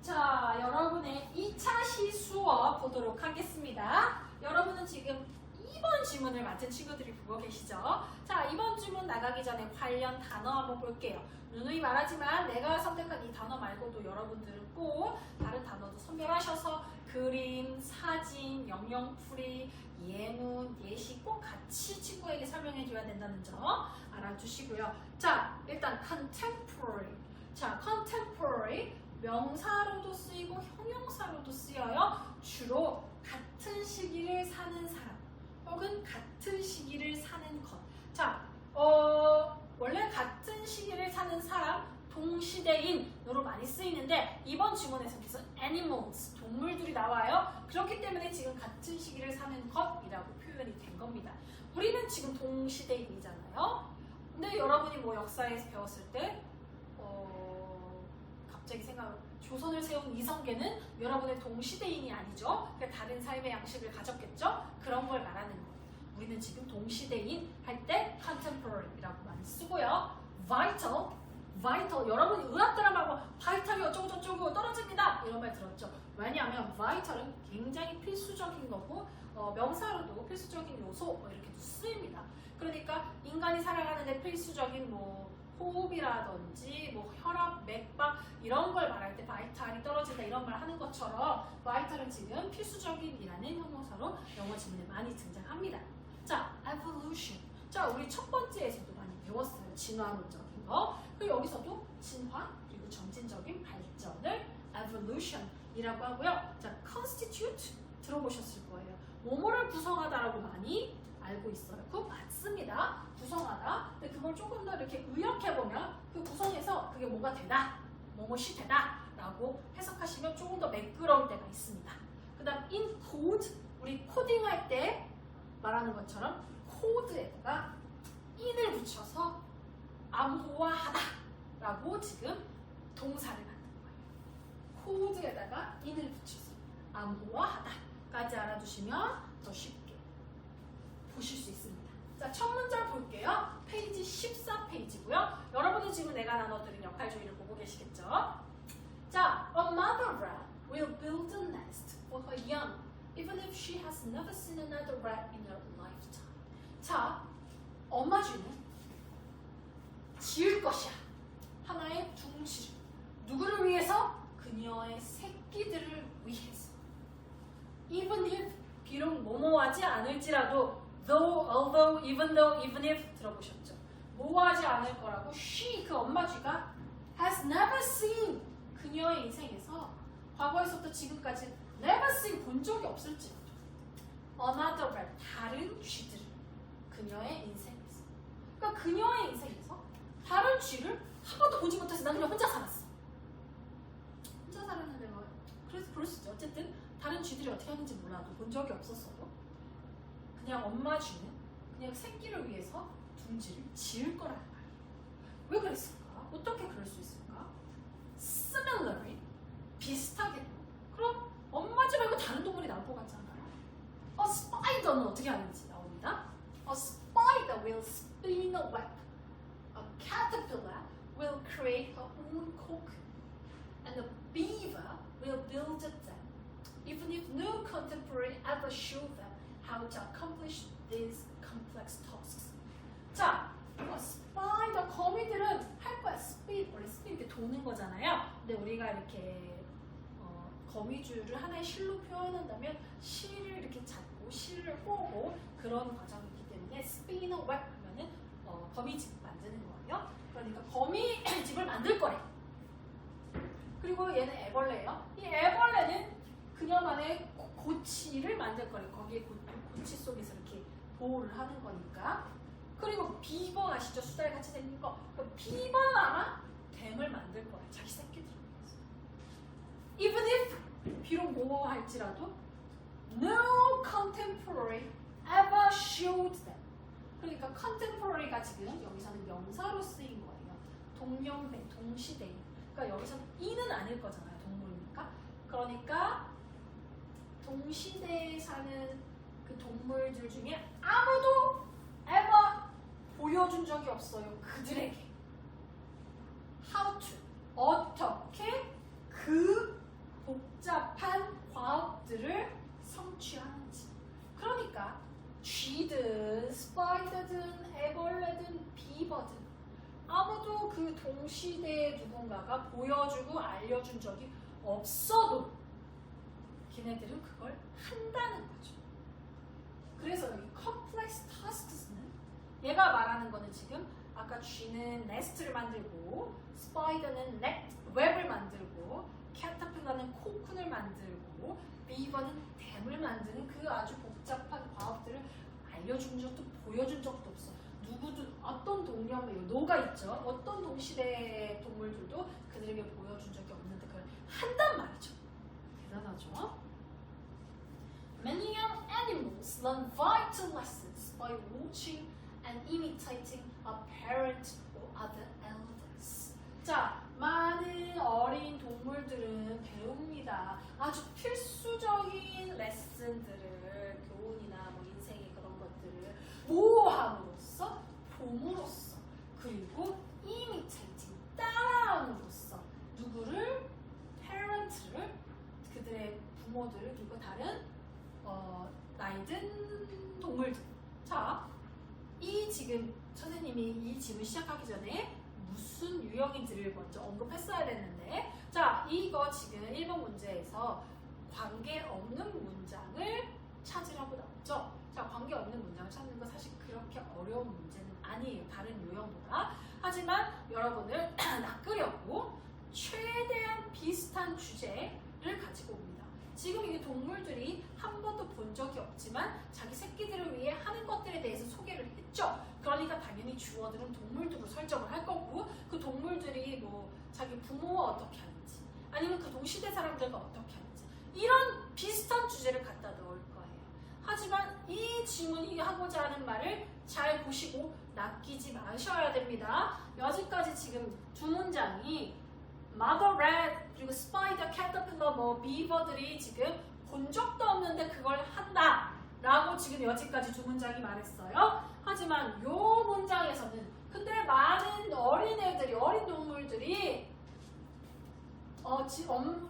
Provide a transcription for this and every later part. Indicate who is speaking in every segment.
Speaker 1: 자, 여러분의 2차 시수업 보도록 하겠습니다. 여러분은 지금 2번 지문을 맡은 친구들이 보고 계시죠? 자, 이번 지문 나가기 전에 관련 단어 한번 볼게요. 누누이 말하지만 내가 선택한 이 단어 말고도 여러분들은 꼭 다른 단어도 선별하셔서 그림, 사진, 영영풀이, 예문, 예시 꼭 같이 친구에게 설명해 줘야 된다는 점 알아주시고요. 자, 일단 contemporary. 자, contemporary 명사로도 쓰이고 형용사로도 쓰여요. 주로 같은 시기를 사는 사람 혹은 같은 시기를 사는 것. 자, 원래 같은 시기를 사는 사람, 동시대인으로 많이 쓰이는데 이번 지문에서 계속 animals, 동물들이 나와요. 그렇기 때문에 지금 같은 시기를 사는 것이라고 표현이 된 겁니다. 우리는 지금 동시대인이잖아요. 근데 여러분이 뭐 역사에서 배웠을 때 갑자기 조선을 세운 이성계는 여러분의 동시대인이 아니죠. 그러니까 다른 삶의 양식을 가졌겠죠. 그런 걸 말하는 거예요. 우리는 지금 동시대인 할 때 contemporary라고 많이 쓰고요. vital, 여러분이 의학 드라마고 바이탈이 어쩌고저쩌고 떨어집니다 이런 말 들었죠. 왜냐하면 vital은 굉장히 필수적인 거고 명사로도 필수적인 요소 이렇게도 쓰입니다. 그러니까 인간이 살아가는데 필수적인 호흡이라든지 혈압, 맥박 이런 걸 말할 때 바이탈이 떨어진다 이런 말 하는 것처럼 바이탈은 지금 필수적인이라는 형용사로 영어 지문에 많이 등장합니다. 자, evolution. 자, 우리 첫 번째에서도 많이 배웠어요. 진화론적인 거. 그리고 여기서도 진화 그리고 점진적인 발전을 evolution이라고 하고요. 자, constitute 들어보셨을 거예요. 뭐뭐를 구성하다라고 많이 알고 있어요. 그거 맞습니다. 구성하다. 근데 그걸 조금 더 이렇게 의역해보면 그 구성에서 그게 뭐가 되다, 뭐뭐이 되다 라고 해석하시면 조금 더 매끄러울 때가 있습니다. 그 다음 in code, 우리 코딩할 때 말하는 것처럼 코드에다가 in을 붙여서 암호화하다 라고 지금 동사를 만든 거예요. 코드에다가 in을 붙여서 암호화하다 까지 알아두시면 더 쉽게 보실 수 있습니다. 자, 첫 문장 볼게요. 페이지 14페이지고요. 여러분은 지금 내가 나눠드린 역할조이를 보고 계시겠죠? 자, a mother rat will build a nest for her young, even if she has never seen another rat in her lifetime. 자, 엄마 쥐는 지을 것이야. 하나의 둥지를. 누구를 위해서? 그녀의 새끼들을 위해서. Even if, 비록 뭐뭐하지 않을지라도 though, although, even though, even if 들어보셨죠? 뭐하지 않을 거라고 she, 그 엄마 쥐가 has never seen 그녀의 인생에서 과거에서부터 지금까지 never seen 본 적이 없을지라도 another rat, 다른 쥐들을 그녀의 인생에서 그러니까 그녀의 인생에서 다른 쥐를 한 번도 보지 못해서 난 그냥 혼자 살았어. 혼자 살았는데 그래서 그럴 수 있죠. 어쨌든 다른 쥐들이 어떻게 하는지 몰라도 본 적이 없었어도 그냥 엄마 쥐는 그냥 새끼를 위해서 둥지를 지을 거라는 말이에요. 왜 그랬을까? 어떻게 그럴 수 있을까? Similarly, 비슷하게. 그럼 엄마 쥐 말고 다른 동물이 나올 것 같지 않아요? A spider는 어떻게 하는지 나옵니다. A spider will spin a web. A caterpillar will create her own cocoon. And a beaver will build a dam. Even if no contemporary ever showed them how to accomplish these complex tasks. 자, spider, 거미들은 할 거야. spin, 원래 spin 이렇게 도는 거잖아요. 근데 우리가 이렇게 거미줄을 하나의 실로 표현한다면 실을 이렇게 잡고 실을 꼬고 그런 과정이기 때문에 spin a web 하면은 거미집 만드는 거예요. 그러니까 거미집을 만들 거래. 그리고 얘는 애벌레예요. 이 애벌레는 그녀만의 고치를 만들 거래. 거기에 고치 속에서 이렇게 보호를 하는 거니까. 그리고 비버 아시죠? 수달 같이 생긴 거. 그럼 비버는 아마 댐을 만들 거래. 자기 새끼들을 위해서. Even if, 비록 뭐 할지라도 no contemporary ever showed them. 그러니까 contemporary가 지금 여기서는 명사로 쓰인 거예요. 동년배, 동시대인. 그러니까 여기서는 이는 아닐 거잖아요. 동물이니까. 그러니까 동시대에 사는 그 동물들 중에 아무도 ever 보여준 적이 없어요. 그들에게. How to. 어떻게 그 동시대에 누군가가 보여주고 알려준 적이 없어도 걔네들은 그걸 한다는 거죠. 그래서 여기 complex tasks는 얘가 말하는 거는 지금 아까 쥐는 네스트를 만들고 스파이더는 웹을 만들고 캐터필러는 코쿤을 만들고 비버는 댐을 만드는 그 아주 복잡한 과학들을 알려준 적도 보여준 적도 없어. 누구도 어떤 동료면 노가 있죠. 어떤 동시대 동물들도 그들에게 보여준 적이 없는데 그걸 한단 말이죠. 대단하죠? Many young animals learn vital lessons by watching and imitating a parent or other elders. 자, 많은 어린 동물들은 배웁니다. 아주 필수적인 레슨들을 교훈이나 뭐 인생의 그런 것들을 모함으로써, 봄으로써, 그리고 imitating, 따라함으로써 누구를? parent를, 그들의 부모들을, 그리고 다른 나이든 동물들. 자, 이 지금 선생님이 이 질문 시작하기 전에 무슨 유형인지를 먼저 언급했어야 됐는데, 자, 이거 지금 1번 문제에서 관계없는 문장을 찾으라고 나왔죠. 자, 관계없는 문장을 찾는 거 사실 그렇게 어려운 문제는 아니에요. 다른 유형보다. 하지만 여러분을 낚으려고 최대한 비슷한 주제를 가지고 옵니다. 지금 이게 동물들이 한 번도 본 적이 없지만 자기 새끼들을 위해 하는 것들에 대해서 소개를 했죠. 그러니까 당연히 주어들은 동물들로 설정을 할 거고, 그 동물들이 뭐 자기 부모와 어떻게 하는지 아니면 그 동시대 사람들과 어떻게 하는지 이런 비슷한 주제를 갖다 넣을 거예요. 하지만 이 질문이 하고자 하는 말을 잘 보시고 낚이지 마셔야 됩니다. 여기까지 지금 두 문장이 Mother Rat 그리고 스파이더, 캐터필러, 뭐 비버들이 지금 본 적도 없는데 그걸 한다 라고 지금 여기까지 두 문장이 말했어요. 하지만 요 문장에서는 근데 많은 어린애들이, 어린 동물들이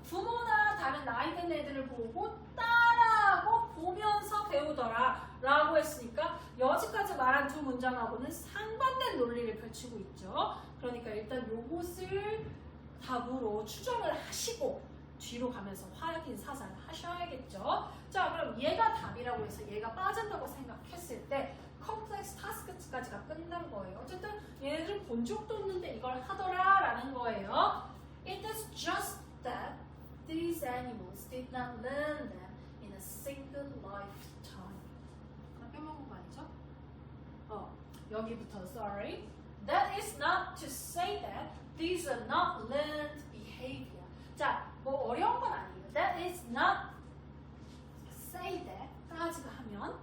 Speaker 1: 부모나 다른 나이 든 애들을 보고 따라하고 보면서 배우더라 라고 했으니까 여기까지 말한 두 문장하고는 상반된 논리를 펼치고 있죠. 그러니까 일단 요것을 답으로 추정을 하시고 뒤로 가면서 확인 사살 하셔야겠죠. 자, 그럼 얘가 답이라고 해서 얘가 빠진다고 생각했을 때 컴플렉스 타스크까지가 끝난 거예요. 어쨌든 얘네들은 본 적도 없는데 이걸 하더라 라는 거예요. It is just that these animals did not learn them in a single lifetime. 하나 빼먹은 거 아니죠? 여기부터 sorry. That is not to say that these are not learned behavior. 자, 뭐 어려운 건 아니에요. That is not say that 까지가 하면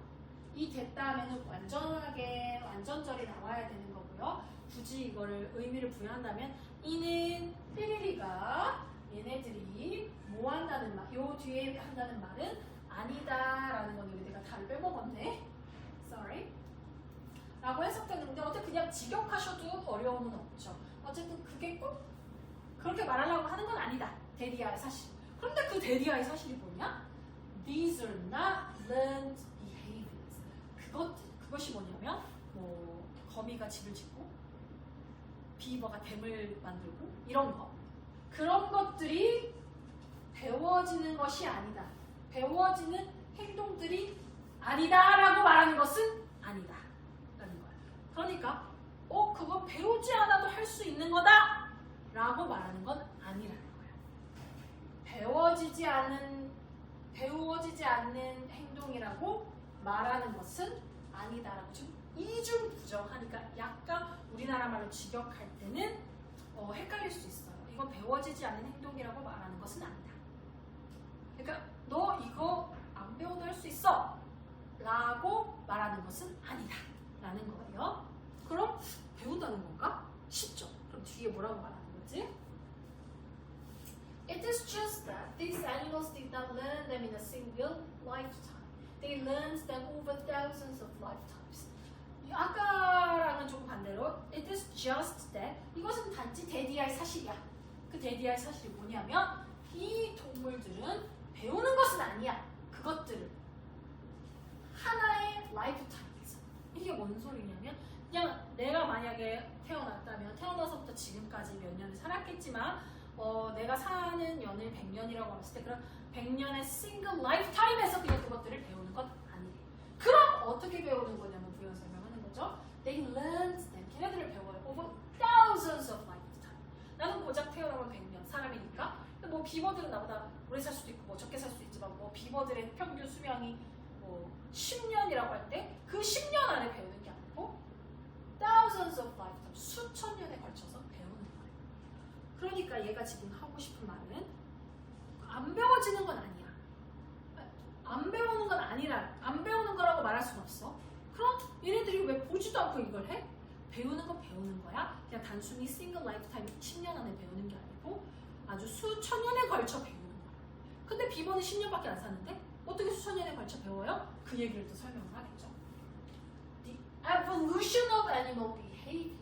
Speaker 1: 이 that 다음에는 완전하게 완전절이 나와야 되는 거고요. 굳이 이거를 의미를 부여한다면 이는 삐리리가 얘네들이 뭐 한다는 말, 요 뒤에 한다는 말은 아니다라는 건 여기 내가 다를 빼먹었네. Sorry. 라고 해석되는데 어쨌든 그냥 직역하셔도 어려움은 없죠. 어쨌든 그게 꼭 그렇게 말하려고 하는 건 아니다. 데리아의 사실. 그런데 그 데리아의 사실이 뭐냐? These are not learned behaviors. 그것이 뭐냐면 뭐 거미가 집을 짓고 비버가 댐을 만들고 이런 거. 그런 것들이 배워지는 것이 아니다. 배워지는 행동들이 아니다라고 말하는 것은 아니다. 라는 거야. 그러니까 그거 배우지 않아도 할 수 있는 거다! 라고 말하는 건 아니라는 거야. 배워지지 않는 행동이라고 말하는 것은 아니다라고 지금 이중 부정하니까 약간 우리나라 말로 직역할 때는 헷갈릴 수 있어요. 이거 배워지지 않는 행동이라고 말하는 것은 아니다. 그러니까 너 이거 안 배워도 할 수 있어! 라고 말하는 것은 아니다. 라는 거예요. 그럼 배운다는 건가? 쉽죠? 그럼 뒤에 뭐라고 말하는 거지? It is just that these animals did not learn them in a single lifetime. They learned them over thousands of lifetimes. 아까랑은 조금 반대로 It is just that 이것은 단지 데디아의 사실이야. 그 데디아의 사실이 뭐냐면 이 동물들은 배우는 것은 아니야. 그것들을 하나의 라이프타임에서 이게 뭔 소리냐면 그냥 내가 만약에 태어났다면 태어나서부터 지금까지 몇 년을 살았겠지만 내가 사는 연을 100년이라고 했을 때 그런 100년의 싱글 라이프타임에서 그냥 그것들을 배우는 건 아니에요. 그럼 어떻게 배우는 거냐면 부연 설명하는 거죠. They learned them. 걔네들을 배워요. Over thousands of lifetime. 나는 고작 태어나면 100년 사람이니까. 뭐 비버들은 나보다 오래 살 수도 있고 뭐 적게 살 수도 있지만 뭐 비버들의 평균 수명이 뭐 10년이라고 할 때 그 10년 안에 배우는 게 아니고 thousands of lifetime. 수천 년에 걸쳐서 배우는 거예요. 그러니까 얘가 지금 하고 싶은 말은 안 배워지는 건 아니야. 안 배우는 건 아니라 안 배우는 거라고 말할 수는 없어. 그럼 얘네들이 왜 보지도 않고 이걸 해? 배우는 건 배우는 거야. 그냥 단순히 싱글 라이프타임 10년 안에 배우는 게 아니고 아주 수천 년에 걸쳐 배우는 거야. 근데 비버는 10년밖에 안 사는데 어떻게 수천 년에 걸쳐 배워요? 그 얘기를 또 설명을 하겠죠. The evolution of animal behavior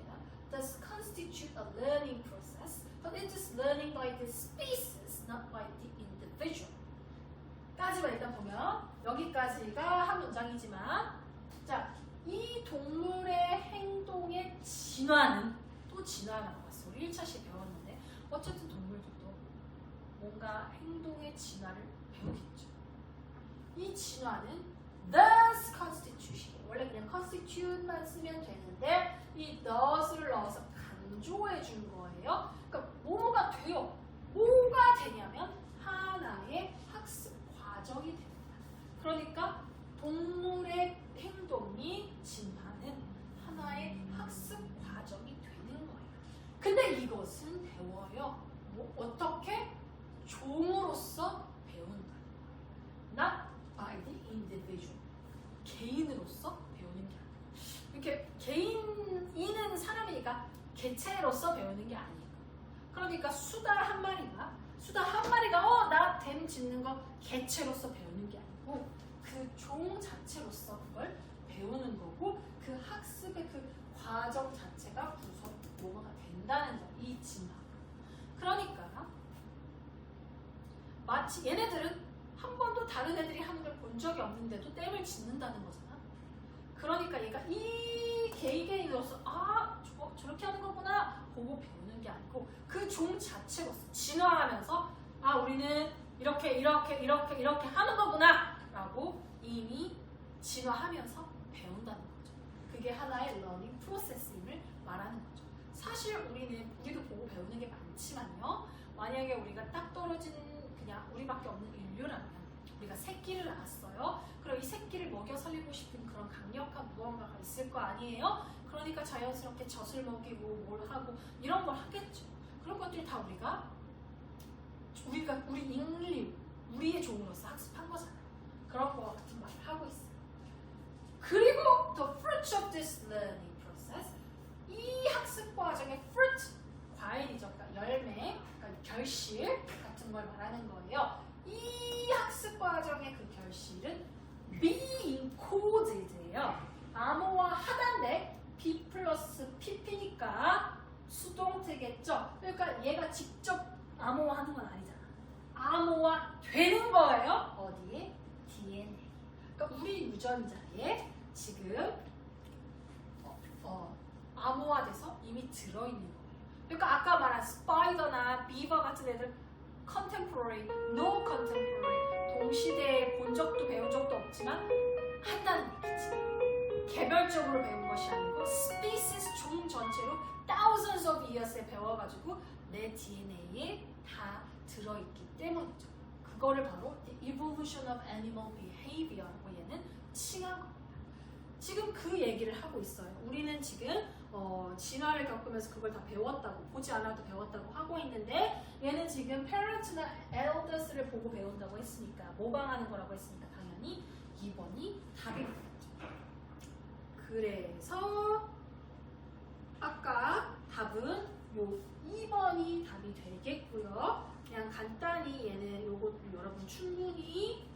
Speaker 1: does constitute a learning process, but it is learning by the species, not by the individual. 까지만 일단 보면 여기까지가 한 문장이지만 자, 이 동물의 행동의 진화는 또 진화가 나왔어. 우리 1차시 배웠는데 어쨌든 동물들도 뭔가 행동의 진화를 배우겠죠. 이 진화는 thus constitution 원래 그냥 constitute만 쓰면 되는데 이 thus를 넣어서 강조해 준 거예요. 그러니까 뭐가 돼요? 뭐가 되냐면 하나의 학습 과정이 됩니다. 그러니까 동물의 행동이 진화는 하나의 학습 과정이 되는 거예요. 근데 이것은 배워요. 뭐 어떻게? 종으로서 배운다. Not by the individual. 개인으로서 배우는 게 아니에요. 이렇게 개인은 사람이니까 개체로서 배우는 게 아니에요. 그러니까 수달 한 마리가 나 댐 짓는 거 개체로서 배우는 게 아니고 그 종 자체로서 그걸 배우는 거고 그 학습의 그 과정 자체가 구성 뭐가 된다는 거. 이 진화. 그러니까 마치 얘네들은 한 번도 다른 애들이 하는 걸 본 적이 없는데도 댐을 짓는다는 거잖아. 그러니까 얘가 이 개개인으로서 저렇게 하는 거구나 보고 배우는 게 아니고 그 종 자체로서 진화하면서 우리는 이렇게 하는 거구나 라고 이미 진화하면서 배운다는 거죠. 그게 하나의 learning process임을 말하는 거죠. 사실 우리도 보고 배우는 게 많지만요. 만약에 우리가 딱 떨어진 그냥 우리밖에 없는 인류라면 우리가 새끼를 낳았어요. 그럼 이 새끼를 먹여 살리고 싶은 그런 강력한 무언가가 있을 거 아니에요? 그러니까 자연스럽게 젖을 먹이고 뭘 하고 이런 걸 하겠죠. 그런 것들이 다 우리 인류, 우리의 종으로서 학습한 거잖아요. 그런 거와 같은 말을 하고 있어요. 그리고 the fruit of this learning process, 이 학습 과정의 fruit, 과일이죠. 그러니까 열매, 그러니까 결실 같은 걸 말하는 거예요. 이 학습 과정의 그 결실은 being coded예요. 암호화 하단데 B 플러스 PP니까 수동태겠죠. 그러니까 얘가 직접 암호화하는 건 아니잖아. 암호화 되는 거예요. 어디에? DNA. 그러니까 우리 유전자에 지금 암호화돼서 이미 들어있는 거예요. 그러니까 아까 말한 스파이더나 비버 같은 애들 contemporary, no contemporary, 동시대에 본 적도 배운 적도 없지만 한다는 얘기지. 개별적으로 배운 것이 아니고 species 종 전체로 thousands of years에 배워가지고 내 DNA에 다 들어있기 때문이죠. 그거를 바로 the evolution of animal behavior라고 얘는 칭한 겁니다. 지금 그 얘기를 하고 있어요. 우리는 지금 진화를 겪으면서 그걸 다 배웠다고, 보지 않아도 배웠다고 하고 있는데 얘는 지금 parents나 elders를 보고 배운다고 했으니까, 모방하는 거라고 했으니까 당연히 2번이 답이 되겠죠. 그래서 아까 답은 요 2번이 답이 되겠고요. 그냥 간단히 얘는 요것도 여러분 충분히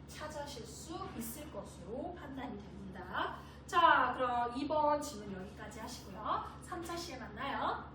Speaker 1: 찾으실 수 있을 것으로 판단이 됩니다. 자, 그럼 2번 질문 여기까지 하시고요. 3차 시에 만나요.